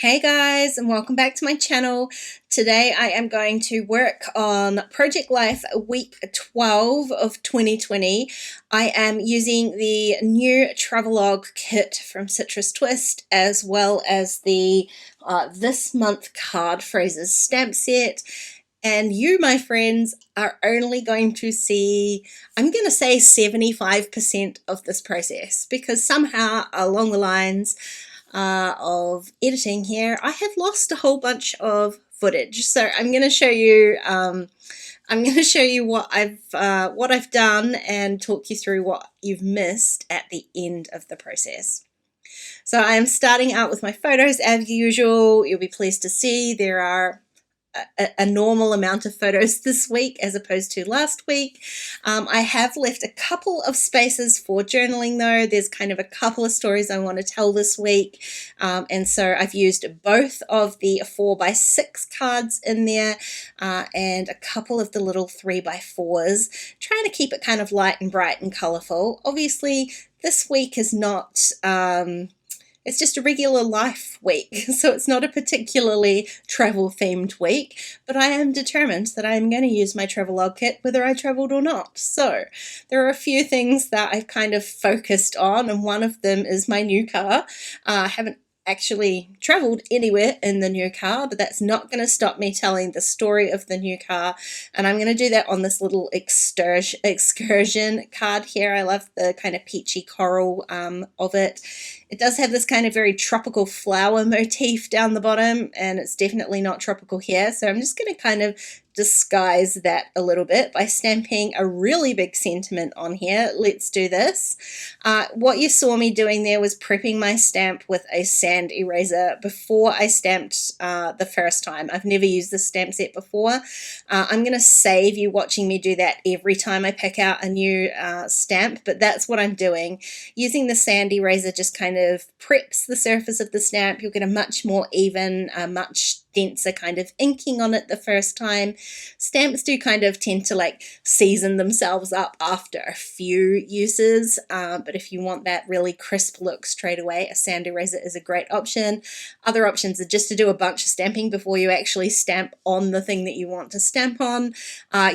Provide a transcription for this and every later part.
Hey guys, and welcome back to my channel. Today I am going to work on Project Life week 12 of 2020. I am using the new Travelogue kit from Citrus Twist, as well as the this month card phrases stamp set. And you, my friends, are only going to see, I'm going to say 75% of this process, because somehow along the lines of editing here, I have lost a whole bunch of footage. So I'm going to show you. I'm going to show you what I've done and talk you through what you've missed at the end of the process. So I am starting out with my photos as usual. You'll be pleased to see there are a normal amount of photos this week as opposed to last week. I have left a couple of spaces for journaling though. There's kind of a couple of stories I want to tell this week, and so I've used both of the 4x6 cards in there and a couple of the little 3x4s, trying to keep it kind of light and bright and colourful. Obviously this week is not it's just a regular life week, so it's not a particularly travel themed week, but I am determined that I am going to use my Travelogue kit whether I travelled or not. So there are a few things that I've kind of focused on, and one of them is my new car. I haven't actually traveled anywhere in the new car, but that's not going to stop me telling the story of the new car, and I'm going to do that on this little excursion card here. I love the kind of peachy coral of it. It does have this kind of very tropical flower motif down the bottom, and it's definitely not tropical here, so I'm just going to kind of disguise that a little bit by stamping a really big sentiment on here. Let's do this. What you saw me doing there was prepping my stamp with a sand eraser before I stamped the first time. I've never used this stamp set before. I'm going to save you watching me do that every time I pick out a new stamp, but that's what I'm doing. Using the sand eraser just kind of preps the surface of the stamp. You'll get a much more even, much denser kind of inking on it the first time. Stamps do kind of tend to like season themselves up after a few uses, but if you want that really crisp look straight away, a sand eraser is a great option. Other options are just to do a bunch of stamping before you actually stamp on the thing that you want to stamp on.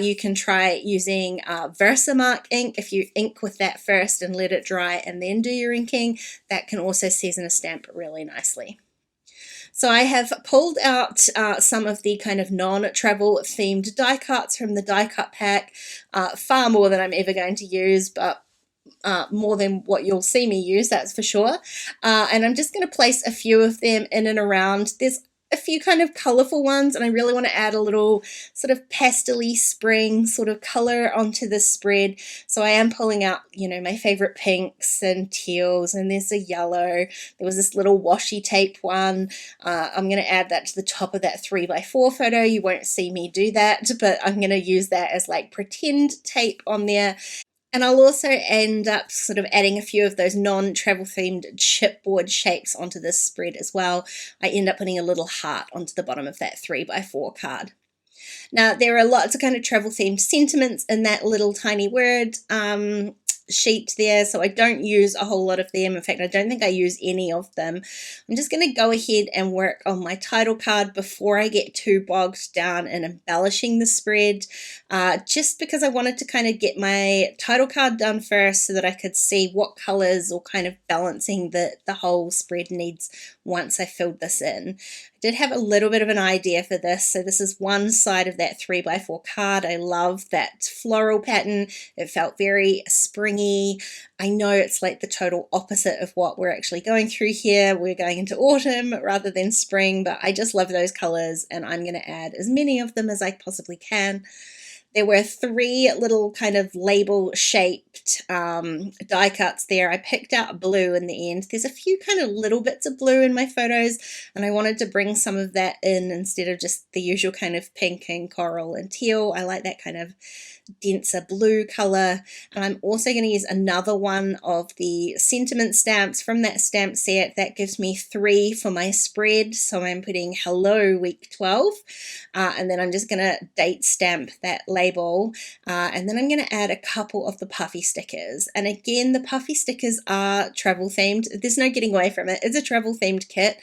You can try using Versamark ink. If you ink with that first and let it dry and then do your inking, that can also season a stamp really nicely. So I have pulled out some of the kind of non-travel themed die cuts from the die cut pack, far more than I'm ever going to use, but more than what you'll see me use, that's for sure. And I'm just going to place a few of them in and around. There's a few kind of colorful ones, and I really want to add a little sort of pastel-y spring sort of color onto the spread. So I am pulling out, you know, my favorite pinks and teals, and there's a yellow. There was this little washi tape one. I'm going to add that to the top of that 3x4 photo. You won't see me do that, but I'm going to use that as like pretend tape on there. And I'll also end up sort of adding a few of those non-travel themed chipboard shapes onto this spread as well. I end up putting a little heart onto the bottom of that 3x4 card. Now, there are lots of kind of travel themed sentiments in that little tiny word sheet there, so I don't use a whole lot of them. In fact, I don't think I use any of them. I'm just going to go ahead and work on my title card before I get too bogged down in embellishing the spread, just because I wanted to kind of get my title card done first so that I could see what colors or kind of balancing the whole spread needs once I filled this in. I did have a little bit of an idea for this. So this is one side of that 3x4 card. I love that floral pattern. It felt very springy. I know it's like the total opposite of what we're actually going through here. We're going into autumn rather than spring, but I just love those colors, and I'm going to add as many of them as I possibly can. There were three little kind of label shaped die cuts there. I picked out blue in the end. There's a few kind of little bits of blue in my photos, and I wanted to bring some of that in instead of just the usual kind of pink and coral and teal. I like that kind of denser blue color. And I'm also going to use another one of the sentiment stamps from that stamp set. That gives me 3 for my spread, so I'm putting hello week 12, and then I'm just going to date stamp that label, and then I'm going to add a couple of the puffy stickers. And again, the puffy stickers are travel themed. There's no getting away from it. It's a travel themed kit,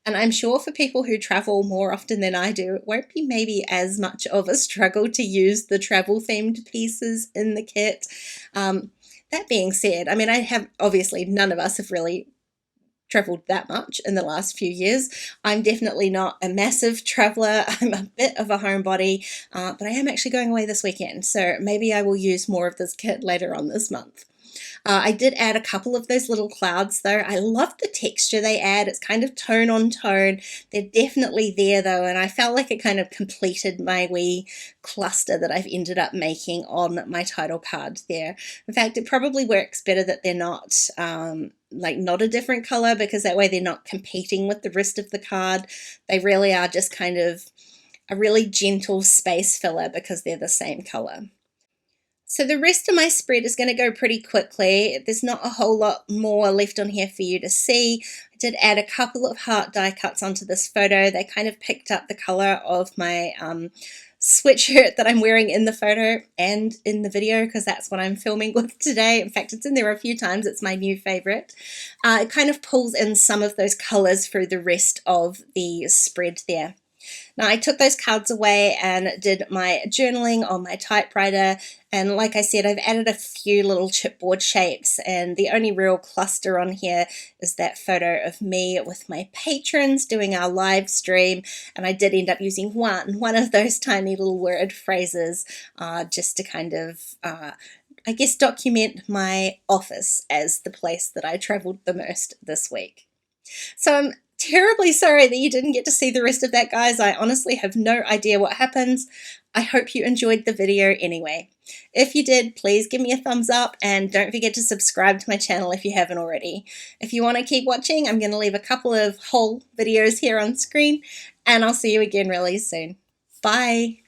and I'm sure for people who travel more often than I do, it won't be maybe as much of a struggle to use the travel themed pieces in the kit. That being said, I mean, obviously none of us have really traveled that much in the last few years. I'm definitely not a massive traveler. I'm a bit of a homebody, but I am actually going away this weekend, so maybe I will use more of this kit later on this month. I did add a couple of those little clouds though. I love the texture they add. It's kind of tone on tone. They're definitely there though, and I felt like it kind of completed my wee cluster that I've ended up making on my title card there. In fact, it probably works better that they're not not a different color, because that way they're not competing with the rest of the card. They really are just kind of a really gentle space filler because they're the same color. So the rest of my spread is going to go pretty quickly. There's not a whole lot more left on here for you to see. I did add a couple of heart die cuts onto this photo. They kind of picked up the color of my sweatshirt that I'm wearing in the photo and in the video, because that's what I'm filming with today. In fact, it's in there a few times. It's my new favorite. It kind of pulls in some of those colors through the rest of the spread there. Now I took those cards away and did my journaling on my typewriter, and like I said, I've added a few little chipboard shapes, and the only real cluster on here is that photo of me with my patrons doing our live stream, and I did end up using one of those tiny little word phrases just to kind of I guess document my office as the place that I traveled the most this week. So I'm terribly sorry that you didn't get to see the rest of that, guys. I honestly have no idea what happens. I hope you enjoyed the video anyway. If you did, please give me a thumbs up, and don't forget to subscribe to my channel if you haven't already. If you want to keep watching, I'm going to leave a couple of whole videos here on screen, and I'll see you again really soon. Bye!